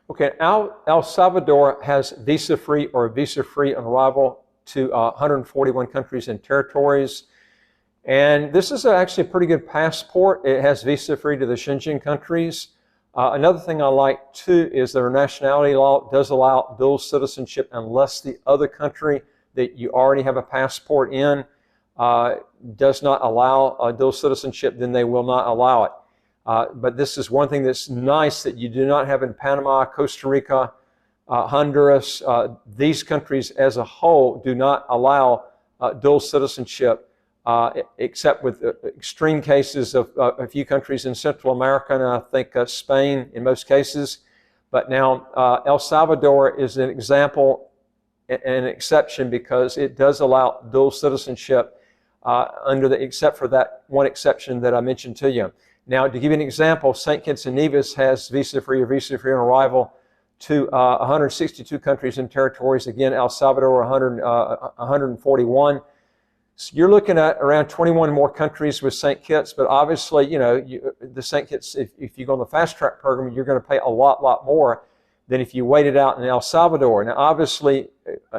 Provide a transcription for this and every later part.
Okay, El Salvador has visa-free or visa-free on arrival to 141 countries and territories. And this is actually a pretty good passport. It has visa-free to the Schengen countries. Another thing I like too is their nationality law does allow dual citizenship unless the other country that you already have a passport in does not allow dual citizenship, then they will not allow it. But this is one thing that's nice that you do not have in Panama, Costa Rica, Honduras. These countries as a whole do not allow dual citizenship, except with extreme cases of a few countries in Central America, and I think Spain in most cases. But now El Salvador is an example, an exception, because it does allow dual citizenship except for that one exception that I mentioned to you. Now, to give you an example, St. Kitts and Nevis has visa-free or visa-free on arrival to 162 countries and territories. Again, El Salvador 141. So you're looking at around 21 more countries with St. Kitts, but obviously, you know, the St. Kitts, if you go on the fast track program, you're going to pay a lot more than if you waited out in El Salvador. Now, obviously,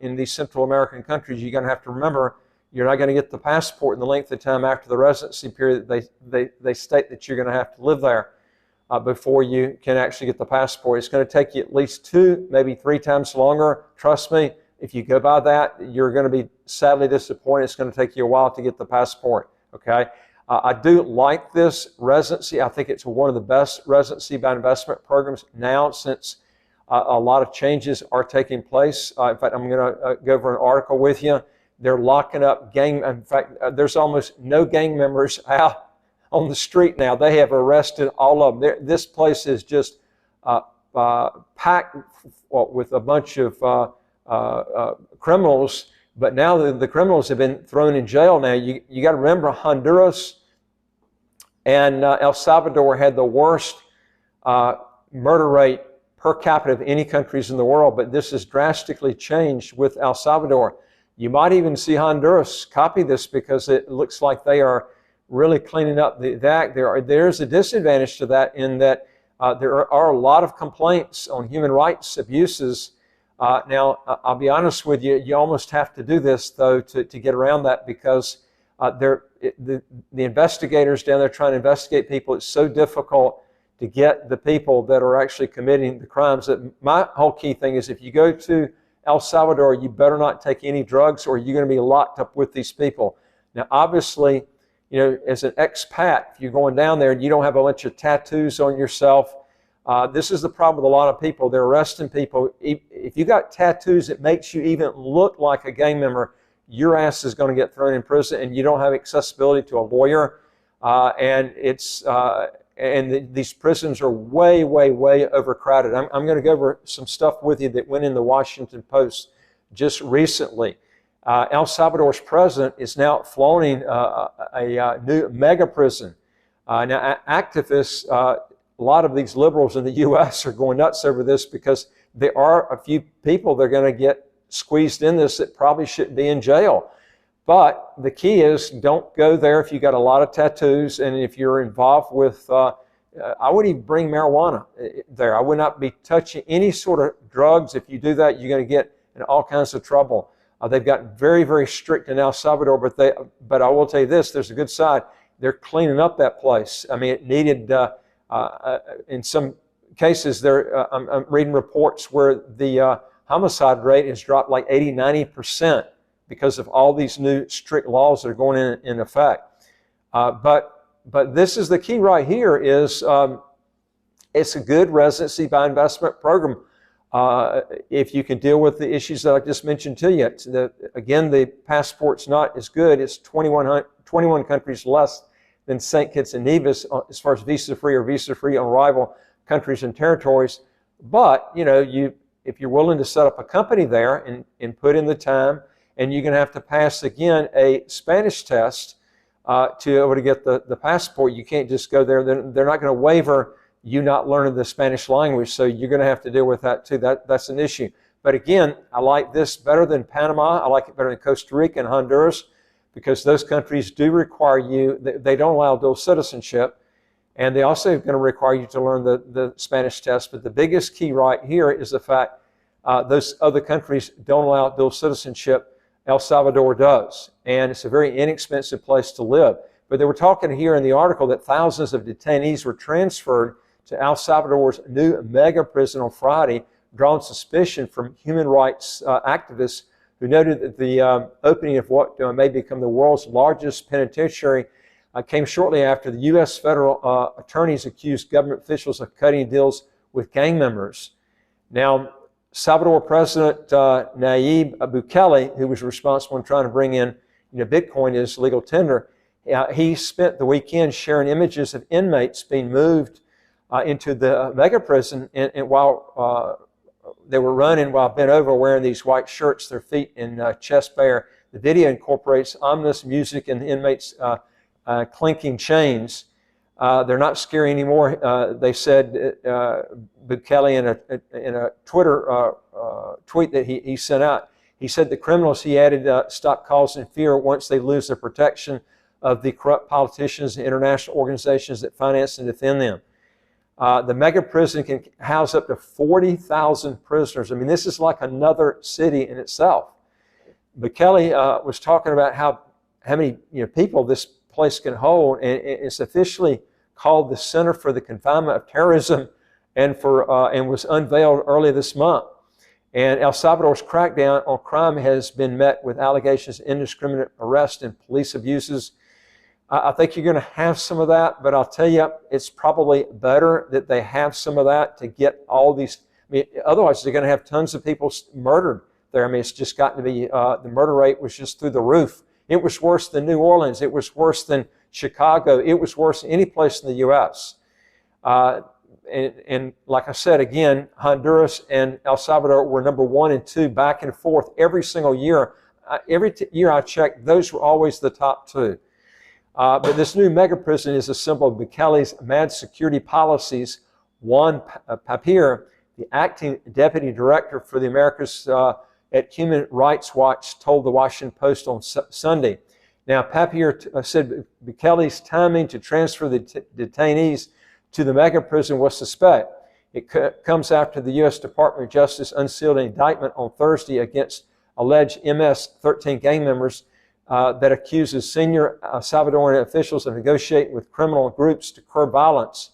in these Central American countries, you're going to have to remember you're not going to get the passport in the length of time after the residency period that they state that you're going to have to live there before you can actually get the passport. It's going to take you at least 2, maybe 3 times longer. Trust me, if you go by that, you're going to be sadly disappointed. It's going to take you a while to get the passport, okay? I do like this residency. I think it's one of the best residency by investment programs now, since a lot of changes are taking place. In fact, I'm going to go over an article with you. They're locking up gang. In fact, there's almost no gang members out on the street now. They have arrested all of them. This place is just packed with a bunch of criminals. But now the criminals have been thrown in jail. Now you got to remember, Honduras and El Salvador had the worst murder rate per capita of any countries in the world. But this has drastically changed with El Salvador. You might even see Honduras copy this, because it looks like they are really cleaning up the act. There's a disadvantage to that, in that there are a lot of complaints on human rights abuses. Now, I'll be honest with you, you almost have to do this, though, to get around that, because the investigators down there trying to investigate people, it's so difficult to get the people that are actually committing the crimes. That my whole key thing is, if you go to El Salvador, you better not take any drugs, or you're going to be locked up with these people. Now, obviously, you know, as an expat, if you're going down there and you don't have a bunch of tattoos on yourself, this is the problem with a lot of people. They're arresting people. If you got tattoos that makes you even look like a gang member, your ass is going to get thrown in prison, and you don't have accessibility to a lawyer. These prisons are way overcrowded. I'm going to go over some stuff with you that went in the Washington Post just recently. El Salvador's president is now flaunting a new mega prison. Now, activists, a lot of these liberals in the U.S. are going nuts over this, because there are a few people that are going to get squeezed in this that probably shouldn't be in jail. But the key is, don't go there if you got a lot of tattoos, and if you're involved with, I wouldn't even bring marijuana there. I would not be touching any sort of drugs. If you do that, you're going to get in all kinds of trouble. They've gotten very strict in El Salvador, but I will tell you this, there's a good side. They're cleaning up that place. I mean, it needed, in some cases, I'm reading reports where the homicide rate has dropped like 80–90%. because of all these new strict laws that are going in effect. But this is the key right here, is it's a good residency by investment program. If you can deal with the issues that I just mentioned to you. Again, the passport's not as good. It's 21 countries less than St. Kitts and Nevis as far as visa-free or visa-free on arrival countries and territories. But, you know, if you're willing to set up a company there and put in the time, and you're going to have to pass, again, a Spanish test to be able to get the passport. You can't just go there. They're not going to waiver you not learning the Spanish language, so you're going to have to deal with that too. That's an issue. But again, I like this better than Panama. I like it better than Costa Rica and Honduras, because those countries do require you, they don't allow dual citizenship. And they also are going to require you to learn the Spanish test. But the biggest key right here is the fact those other countries don't allow dual citizenship. El Salvador does. And it's a very inexpensive place to live. But they were talking here in the article that thousands of detainees were transferred to El Salvador's new mega prison on Friday, drawing suspicion from human rights activists who noted that the opening of what may become the world's largest penitentiary came shortly after the U.S. federal attorneys accused government officials of cutting deals with gang members. Now, Salvador President Nayib Bukele, who was responsible in trying to bring in Bitcoin as legal tender, he spent the weekend sharing images of inmates being moved into the mega prison, and while they were running while bent over wearing these white shirts, their feet and chest bare. The video incorporates ominous music and the inmates clinking chains. They're not scary anymore, they said. Bukele in a Twitter tweet that he sent out, he said the criminals, he added, stop causing fear once they lose the protection of the corrupt politicians and international organizations that finance and defend them. The mega prison can house up to 40,000 prisoners. I mean, this is like another city in itself. Bukele was talking about how many people this place can hold, and it's officially called the Center for the Confinement of Terrorism, and was unveiled earlier this month. And El Salvador's crackdown on crime has been met with allegations of indiscriminate arrest and police abuses. I think you're going to have some of that, but I'll tell you, it's probably better that they have some of that to get all these. I mean, otherwise, they're going to have tons of people murdered there. I mean, it's just gotten to be, the murder rate was just through the roof. It was worse than New Orleans. It was worse than Chicago. It was worse than any place in the U.S. And like I said, again, Honduras and El Salvador were number 1 and 2 back and forth every single year. Every year I checked, those were always the top 2. But this new mega prison is a symbol of Bukele's mad security policies. Juan Papier, the acting deputy director for the Americas at Human Rights Watch, told the Washington Post on Sunday. Now, Papier said Bukele's timing to transfer the detainees to the mega prison was suspect. It comes after the U.S. Department of Justice unsealed an indictment on Thursday against alleged MS-13 gang members that accuses senior Salvadoran officials of negotiating with criminal groups to curb violence.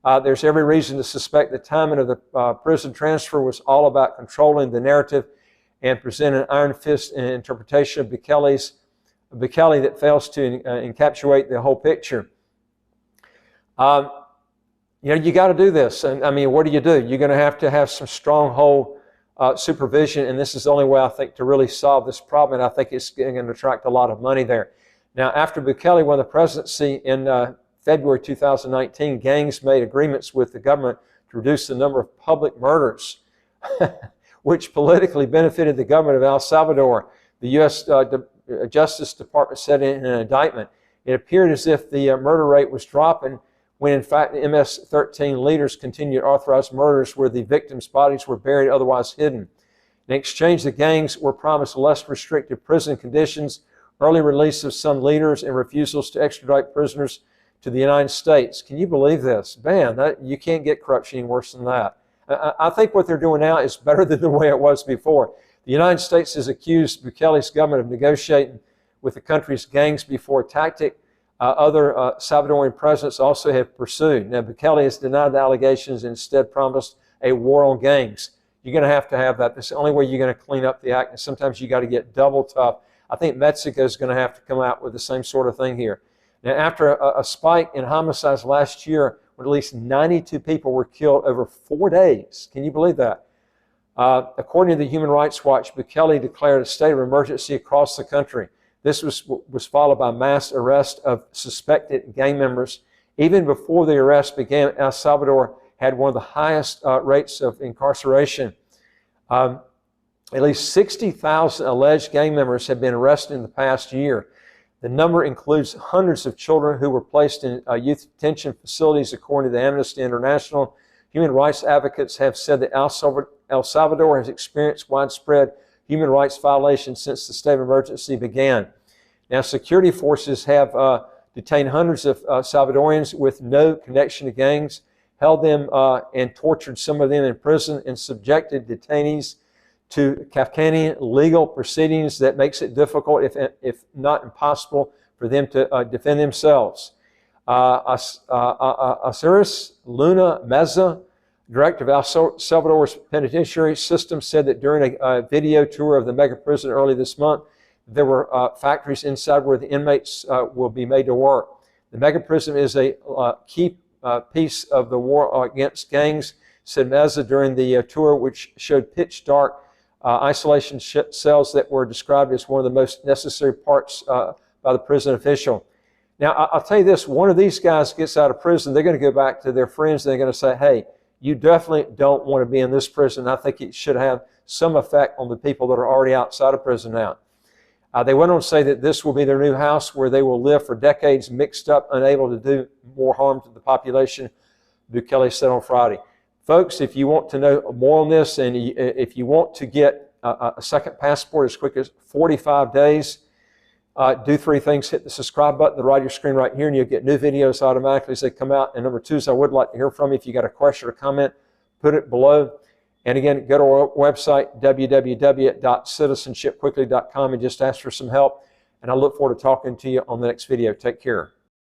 There's every reason to suspect the timing of the prison transfer was all about controlling the narrative and presenting an iron fist interpretation of Bukele that fails to encapsulate the whole picture. You got to do this. And I mean, what do? You're going to have some stronghold supervision, and this is the only way, I think, to really solve this problem, and I think it's going to attract a lot of money there. Now, after Bukele won the presidency in February 2019, gangs made agreements with the government to reduce the number of public murders, which politically benefited the government of El Salvador. The U.S. Justice Department said in an indictment, it appeared as if the murder rate was dropping when in fact the MS-13 leaders continued authorized murders where the victims' bodies were buried, otherwise hidden. In exchange, the gangs were promised less restrictive prison conditions, early release of some leaders, and refusals to extradite prisoners to the United States. Can you believe this? Man, you can't get corruption any worse than that. I think what they're doing now is better than the way it was before. The United States has accused Bukele's government of negotiating with the country's gangs before a tactic other Salvadoran presidents also have pursued. Now, Bukele has denied the allegations and instead promised a war on gangs. You're going to have that. That's the only way you're going to clean up the act, and sometimes you got to get double tough. I think Mexico is going to have to come out with the same sort of thing here. Now, after a spike in homicides last year, when at least 92 people were killed over 4 days. Can you believe that? According to the Human Rights Watch, Bukele declared a state of emergency across the country. This was followed by mass arrest of suspected gang members. Even before the arrest began, El Salvador had one of the highest rates of incarceration. At least 60,000 alleged gang members have been arrested in the past year. The number includes hundreds of children who were placed in youth detention facilities, according to the Amnesty International. Human rights advocates have said that El Salvador has experienced widespread human rights violations since the state of emergency began. Now, security forces have detained hundreds of Salvadorians with no connection to gangs, held them and tortured some of them in prison, and subjected detainees to Kafkanian legal proceedings that makes it difficult, if not impossible, for them to defend themselves. Asiris Luna Meza, director of El Salvador's penitentiary system, said that during a video tour of the mega prison early this month, there were factories inside where the inmates will be made to work. The mega prison is a key piece of the war against gangs, said Meza during the tour, which showed pitch dark isolation cells that were described as one of the most necessary parts by the prison official. Now, I'll tell you this, one of these guys gets out of prison, they're going to go back to their friends, and they're going to say, hey, you definitely don't want to be in this prison. I think it should have some effect on the people that are already outside of prison now. They went on to say that this will be their new house where they will live for decades, mixed up, unable to do more harm to the population, Bukele said on Friday. Folks, if you want to know more on this, and if you want to get a second passport as quick as 45 days, do three things. Hit the subscribe button at the right of your screen right here, and you'll get new videos automatically as they come out. And number two is I would like to hear from you. If you got a question or comment, put it below. And again, go to our website, www.citizenshipquickly.com, and just ask for some help. And I look forward to talking to you on the next video. Take care.